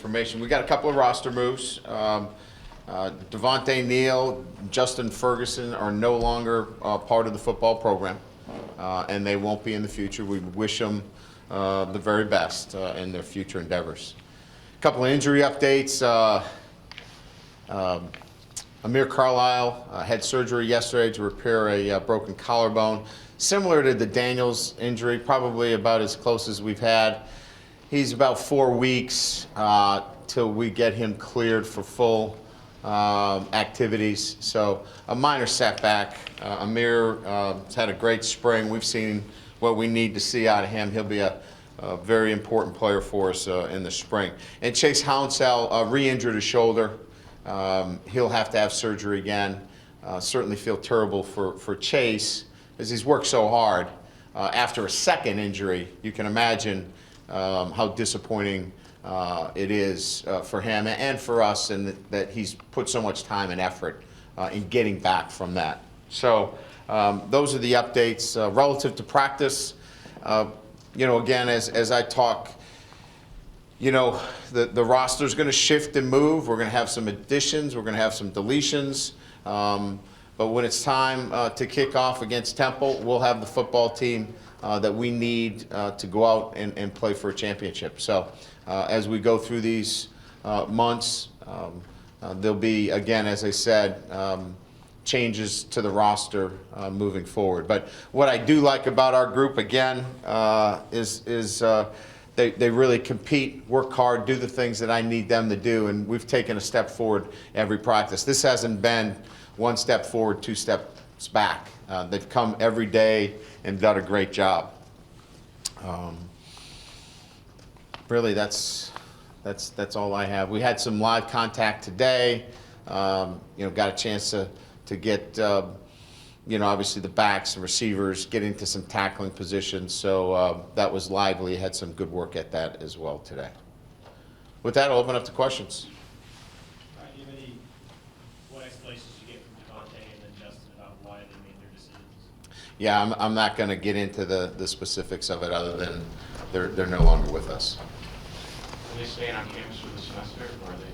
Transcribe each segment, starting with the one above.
information. We got a couple of roster moves. Devontae Neal, Justin Ferguson are no longer part of the football program, and they won't be in the future. We wish them the very best in their future endeavors. A couple of injury updates. Amir Carlisle had surgery yesterday to repair a broken collarbone, similar to the Daniels injury, probably about as close as we've had. He's about 4 weeks till we get him cleared for full activities. So a minor setback. Amir has had a great spring. We've seen what we need to see out of him. He'll be a very important player for us in the spring. And Chase Hounsell re-injured his shoulder. He'll have to have surgery again. Certainly feel terrible for Chase, as he's worked so hard. After a second injury, you can imagine how disappointing it is for him and for us, and that he's put so much time and effort in getting back from that. So those are the updates relative to practice. Again, as I talk, the roster's going to shift and move. We're going to have some additions. We're going to have some deletions. But when it's time to kick off against Temple, we'll have the football team that we need to go out and play for a championship. So as we go through these months, there'll be, again, as I said, changes to the roster moving forward. But what I do like about our group, again, is they really compete, work hard, do the things that I need them to do, and we've taken a step forward every practice. This hasn't been one step forward, two steps back. They've come every day and done a great job. Really, that's all I have. We had some live contact today. Got a chance to get obviously the backs and receivers, get into some tackling positions. So that was lively. Had some good work at that as well today. With that, I'll open up to questions. All right, do you have what explanations you get from Devontae and then Justin about why they made their decisions? Yeah, I'm not going to get into the specifics of it, other than they're no longer with us. Are they staying on campus for the semester, or are they?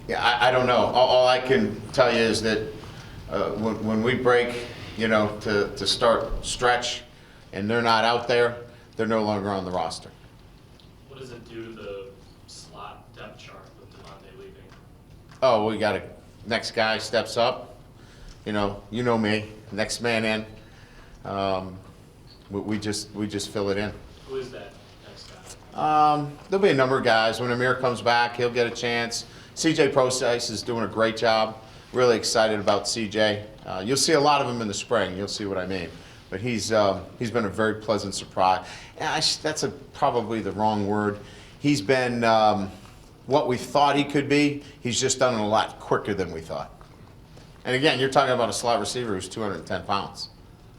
Yeah, I don't know. All I can tell you is that when we break, to start stretch, and they're not out there, they're no longer on the roster. What does it do to the slot depth chart with Devontae leaving? Oh, we got next guy steps up. You know me, next man in. We just fill it in. Who is that next guy? There'll be a number of guys. When Amir comes back, he'll get a chance. CJ Procyse is doing a great job. Really excited about CJ. You'll see a lot of him in the spring. You'll see what I mean. But he's been a very pleasant surprise. That's probably the wrong word. He's been what we thought he could be. He's just done it a lot quicker than we thought. And again, you're talking about a slot receiver who's 210 pounds.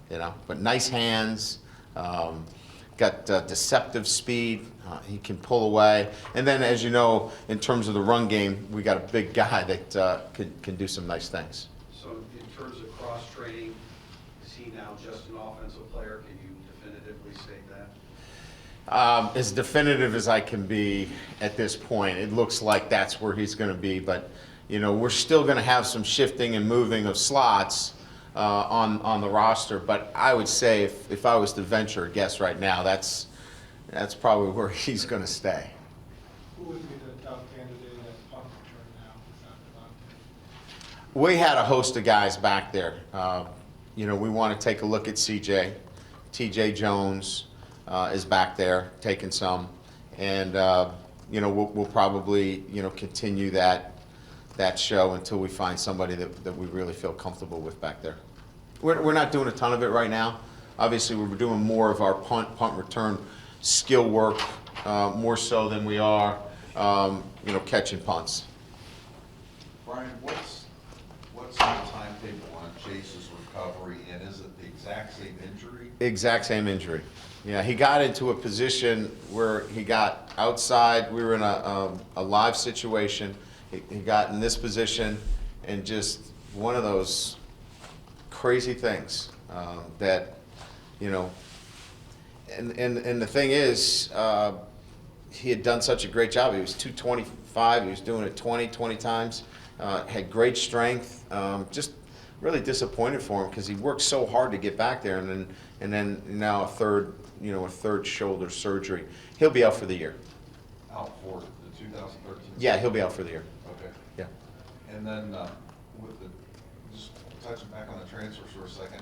But nice hands. Got deceptive speed. He can pull away. And then, as you know, in terms of the run game, we got a big guy that can do some nice things. So in terms of cross-training, is he now just an offensive player? Can you definitively state that? As definitive as I can be at this point. It looks like that's where he's going to be. But, we're still going to have some shifting and moving of slots on the roster. But I would say if I was to venture a guess right now, that's probably where he's going to stay. Who would be the top candidate at punt return now? We had a host of guys back there. We want to take a look at CJ. TJ Jones is back there taking some. And, we'll probably, continue that show until we find somebody that we really feel comfortable with back there. We're not doing a ton of it right now. Obviously, we're doing more of our punt return skill work, more so than we are, catching punts. Brian, what's the timetable on Chase's recovery, and is it the exact same injury? Exact same injury. Yeah, he got into a position where he got outside. We were in a live situation. He got in this position, and just one of those crazy things that, and the thing is, he had done such a great job. He was 225. He was doing it 20 times. Had great strength. Just really disappointed for him because he worked so hard to get back there, and then now a third shoulder surgery. He'll be out for the year. Out for the 2013? Yeah, he'll be out for the year. Okay. Yeah. And then with the, just touching back on the transfers for a second,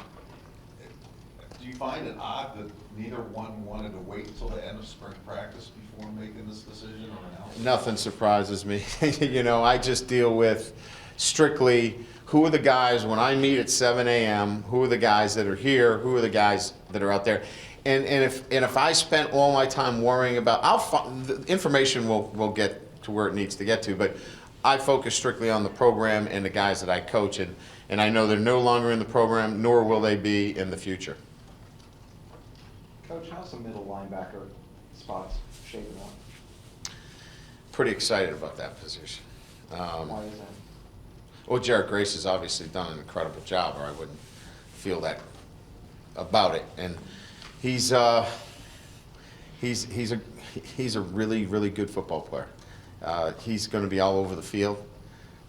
do you find it odd that neither one wanted to wait until the end of spring practice before making this decision or announcing? Nothing surprises me. I just deal with strictly who are the guys when I meet at 7 a.m., who are the guys that are here, who are the guys that are out there. And if I spent all my time worrying about, the information will get to where it needs to get to, but I focus strictly on the program and the guys that I coach, and I know they're no longer in the program, nor will they be in the future. Coach, how's the middle linebacker spots shaping up? Pretty excited about that position. Why is that? Well, Jarrett Grace has obviously done an incredible job, or I wouldn't feel that about it. And he's a really, really good football player. He's going to be all over the field.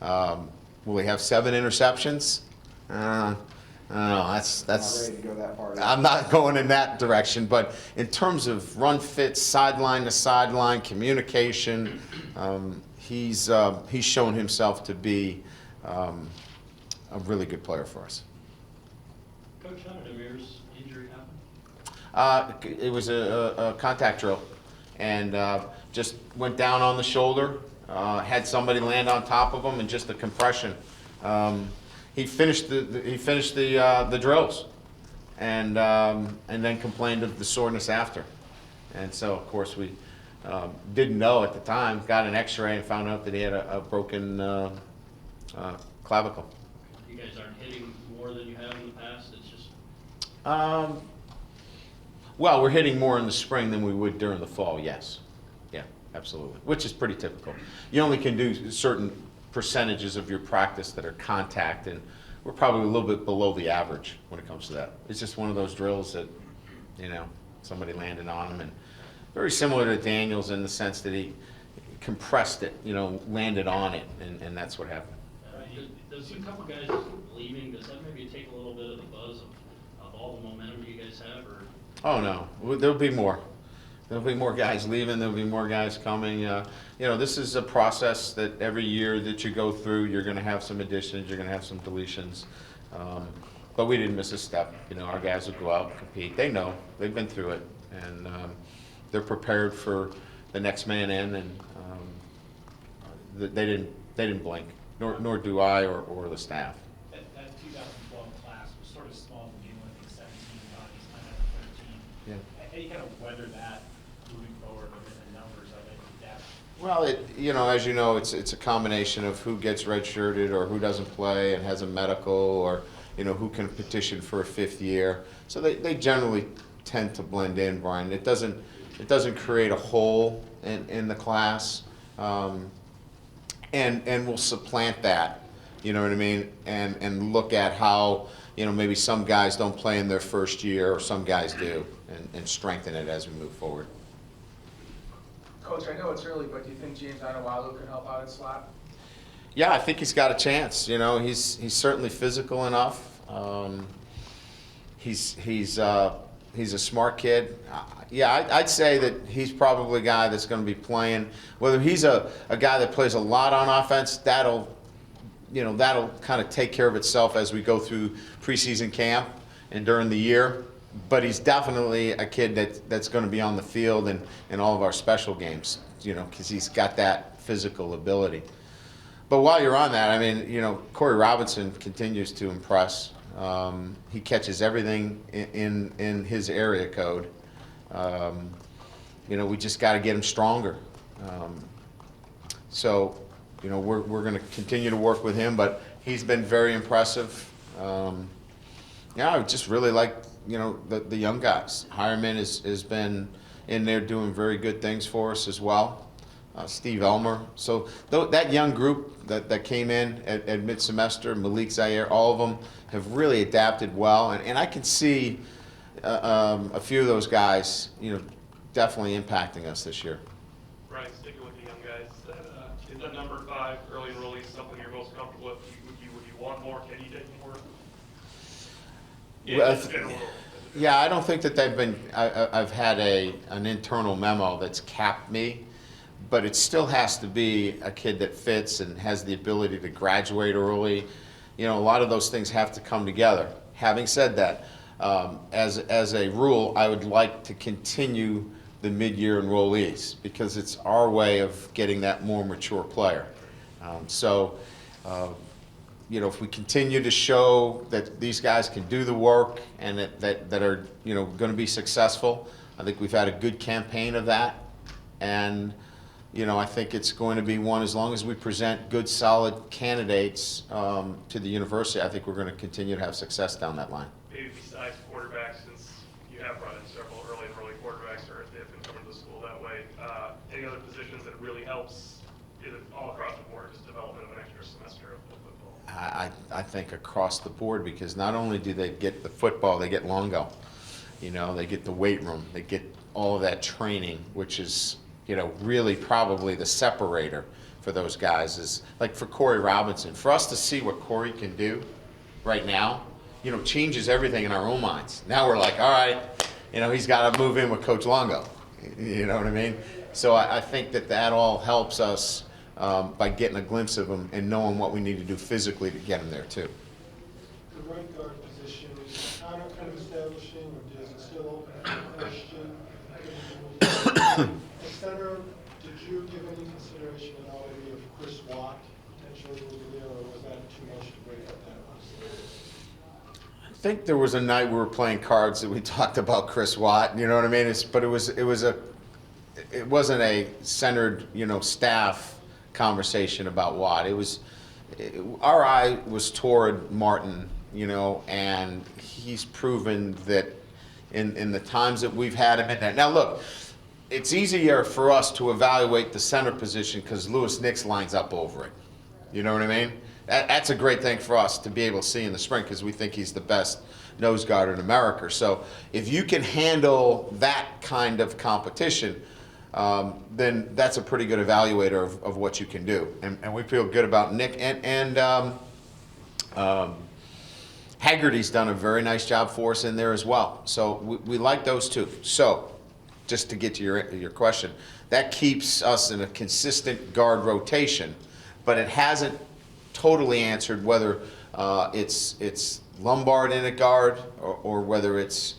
Will he have 7 interceptions? I don't know. That's. Not ready to go that far. I'm not going in that direction, but in terms of run fit, sideline to sideline, communication, he's shown himself to be a really good player for us. Coach, how did Amir's injury happen? It was a contact drill, and just went down on the shoulder, had somebody land on top of him, and just a compression. He finished the drills, and then complained of the soreness after. And so, of course, we didn't know at the time. Got an X-ray and found out that he had a broken clavicle. You guys aren't hitting more than you have in the past. It's just Well, we're hitting more in the spring than we would during the fall. Yes, yeah, absolutely. Which is pretty typical. You only can do certain percentages of your practice that are contact, and we're probably a little bit below the average when it comes to that. It's just one of those drills that, somebody landed on him, and very similar to Daniels in the sense that he compressed it, landed on it, and that's what happened. Does a couple guys leaving, does that maybe take a little bit of the buzz of all the momentum you guys have, or? Oh, no, there'll be more. There'll be more guys leaving, there'll be more guys coming. This is a process that every year that you go through, you're gonna have some additions, you're gonna have some deletions. But we didn't miss a step. Our guys will go out and compete. They know, they've been through it, and they're prepared for the next man in, and they didn't blink, nor do I or the staff. That 2012 class was sort of small to begin with, 17 bodies, kind of 13. Yeah. How do you kind of weather that moving forward within the numbers of it, depth? Well, as you know, it's a combination of who gets redshirted or who doesn't play and has a medical, or who can petition for a 5th year. So they generally tend to blend in, Brian. It doesn't create a hole in the class, and we'll supplant that. You know what I mean? And look at how maybe some guys don't play in their first year, or some guys do, and strengthen it as we move forward. Coach, I know it's early, but do you think James Anawalu could help out at slot? Yeah, I think he's got a chance. He's certainly physical enough. He's a smart kid. I'd say that he's probably a guy that's going to be playing. Whether he's a guy that plays a lot on offense, that'll kind of take care of itself as we go through preseason camp and during the year. But he's definitely a kid that's going to be on the field and in all of our special games, because he's got that physical ability. But while you're on that, Corey Robinson continues to impress. He catches everything in his area code. We just got to get him stronger. So we're going to continue to work with him, but he's been very impressive. I just really like the young guys. Hireman has been in there doing very good things for us as well. Steve Elmer. So that young group that came in at mid-semester, Malik Zaire, all of them have really adapted well, and I can see a few of those guys, definitely impacting us this year. right, sticking with the young guys, is that number 5 early enrollee something you're most comfortable with? Would you want more? Can you take more? Well, In general. Yeah, I don't think that they've been, I've had an internal memo that's capped me, but it still has to be a kid that fits and has the ability to graduate early. You know, a lot of those things have to come together. Having said that, as a rule, I would like to continue the mid-year enrollees because it's our way of getting that more mature player. You know, if we continue to show that these guys can do the work and that are, you know, going to be successful, I think we've had a good campaign of that. And, you know, I think it's going to be one, as long as we present good, solid candidates to the university, I think we're going to continue to have success down that line. Maybe besides quarterbacks, since you have brought in several early enrollee quarterbacks or they've been coming to the school that way, any other positions that really helps either all across the board, just development of an extra semester of football? I think across the board, because not only do they get the football, they get Longo. You know, they get the weight room, they get all of that training, which is, you know, really probably the separator for those guys. Is like for Corey Robinson, for us to see what Corey can do right now, you know, changes everything in our own minds. Now we're like, all right, you know, he's got to move in with Coach Longo. You know what I mean? So I think that all helps us by getting a glimpse of him and knowing what we need to do physically to get him there too. The right guard position, is it kind of establishing, or is it still open for question? The center, did you give any consideration at all maybe of Chris Watt potentially moving there, or was that too much to break up that roster? I think there was a night we were playing cards that we talked about Chris Watt. You know what I mean? It wasn't a centered, you know, staff conversation about Watt. Our eye was toward Martin, you know, and he's proven that in the times that we've had him in there. Now look, it's easier for us to evaluate the center position because Lewis Nix lines up over it. You know what I mean? That's a great thing for us to be able to see in the spring because we think he's the best nose guard in America. So if you can handle that kind of competition, then that's a pretty good evaluator of what you can do. And we feel good about Nick. And Haggerty's done a very nice job for us in there as well. So we like those two. So just to get to your question, that keeps us in a consistent guard rotation, but it hasn't totally answered whether it's Lombard in at guard or whether it's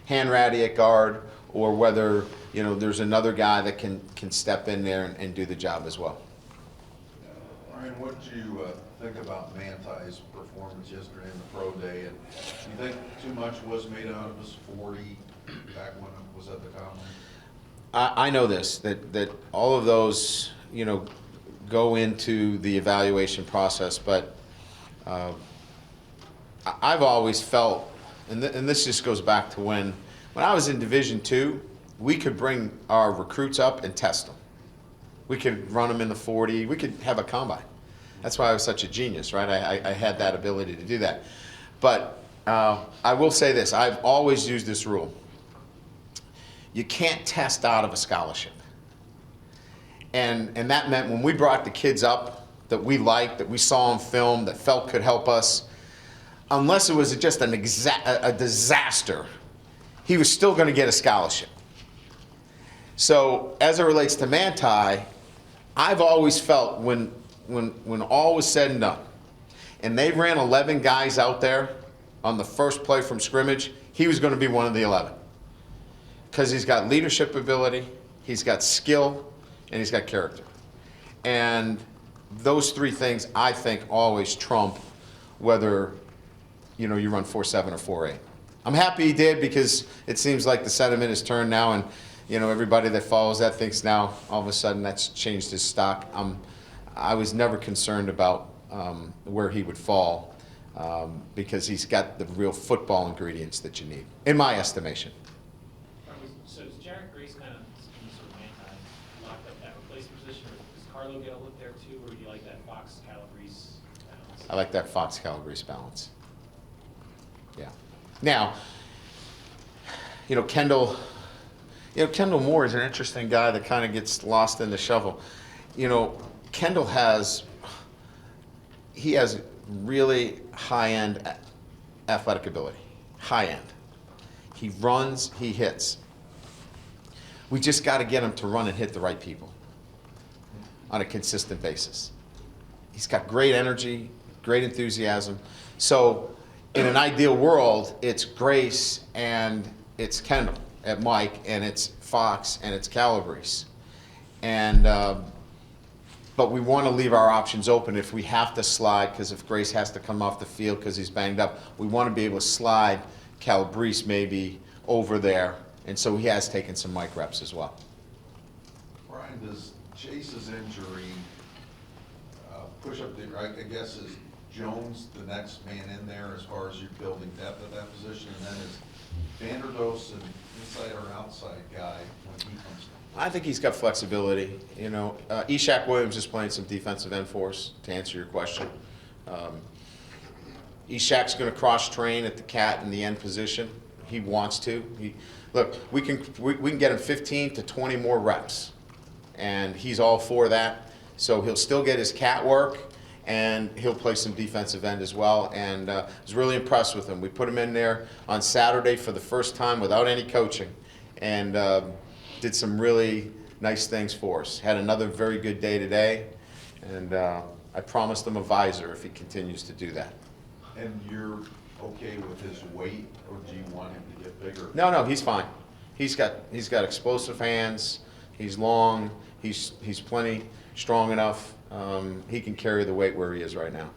Hanratty at guard or whether, you know, there's another guy that can step in there and do the job as well. Ryan, what did you think about Manti's performance yesterday in the pro day? And do you think too much was made out of his 40 back when it was at the combine? I know this, that all of those, you know, go into the evaluation process, but I've always felt, and this just goes back to when I was in Division II, we could bring our recruits up and test them. We could run them in the 40. We could have a combine. That's why I was such a genius, right? I had that ability to do that. But I will say this. I've always used this rule. You can't test out of a scholarship. And that meant when we brought the kids up that we liked, that we saw on film, that felt could help us, unless it was just a disaster, he was still going to get a scholarship. So as it relates to Manti, I've always felt when all was said and done, and they ran 11 guys out there on the first play from scrimmage, he was going to be one of the 11. Because he's got leadership ability, he's got skill, and he's got character. And those three things, I think, always trump whether, you know, you run 4.7 or 4.8. I'm happy he did because it seems like the sentiment has turned now, and you know, everybody that follows that thinks now all of a sudden that's changed his stock. I was never concerned about where he would fall because he's got the real football ingredients that you need, in my estimation. So does Jarrett Grace kind of sort of Manti locked up that replacement position, or does Carlo get a look there too, or do you like that Fox Calabrese balance? I like that Fox Calabrese balance. Yeah. Now, you know, Kendall You know, Kendall Moore is an interesting guy that kind of gets lost in the shuffle. You know, Kendall has really high-end athletic ability, high-end. He runs, he hits. We just got to get him to run and hit the right people on a consistent basis. He's got great energy, great enthusiasm. So in an ideal world, it's Grace and it's Kendall at Mike, and it's Fox and it's Calabrese. And but we want to leave our options open if we have to slide, because if Grace has to come off the field because he's banged up, we want to be able to slide Calabrese maybe over there. And so he has taken some Mike reps as well. Brian, does Chase's injury push up the, I guess, is Jones the next man in there as far as you building depth at that position? And then is Vanderdoos an inside or outside guy when he comes in? I think he's got flexibility. You know, Ishak Williams is playing some defensive end for us, to answer your question. Ishak's going to cross-train at the cat in the end position. He wants to. Look, we can get him 15 to 20 more reps, and he's all for that. So he'll still get his cat work, and he'll play some defensive end as well. And I was really impressed with him. We put him in there on Saturday for the first time without any coaching, and did some really nice things for us. Had another very good day today, and I promised him a visor if he continues to do that. And you're okay with his weight, or do you want him to get bigger? No, he's fine. He's got explosive hands. He's long. He's plenty strong enough. He can carry the weight where he is right now.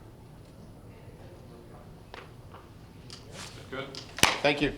Good. Thank you.